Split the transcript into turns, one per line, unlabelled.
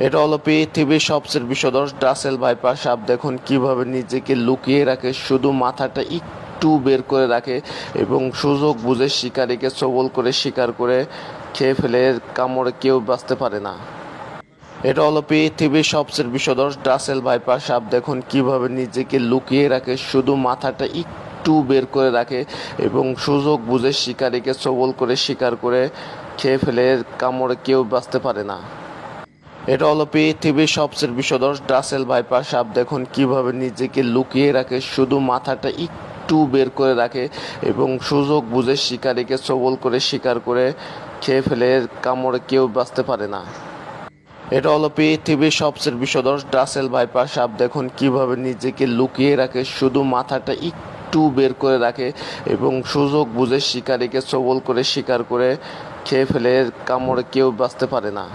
এটা হলো পৃথিবীর সবচেয়ে বিষধর ডাসেল ভাইপার সাপ। দেখুন কিভাবে নিজেকে লুকিয়ে রাখে, শুধু মাথাটা একটু বের করে রাখে এবং সুযোগ বুঝে শিকারীকে সবল করে শিকার করে খেয়ে ফেলে। কামড়ে কেউ বাঁচতে পারে না। এটা হলো পৃথিবীর সবচেয়ে বিষধর ডাসেল ভাইপার সাপ। দেখুন কিভাবে নিজেকে লুকিয়ে রাখে, শুধু মাথাটা একটু বের করে রাখে এবং সুযোগ বুঝে শিকারীকে সবল করে শিকার করে খেয়ে ফেলে। কামড়ে কেউ বাঁচতে পারে না। এটা হলো পৃথিবীর সবচেয়ে বিষধর ডাসেল ভাইপার সাপ। দেখুন কিভাবে নিজেকে লুকিয়ে রাখে, শুধু মাথাটা একটু বের করে রাখে এবং সুযোগ বুঝে শিকারীকে সবল করে শিকার করে খেয়ে ফেলে। কামড়ে কেউ বাঁচতে পারে না। এটা হলো পৃথিবীর সবচেয়ে বিষধর ডাসেল ভাইপার সাপ। দেখুন কিভাবে নিজেকে লুকিয়ে রাখে, শুধু মাথাটা একটু বের করে রাখে এবং সুযোগ বুঝে শিকারীকে সবল করে শিকার করে খেয়ে ফেলে। কামড়ে কেউ বাঁচতে পারে না।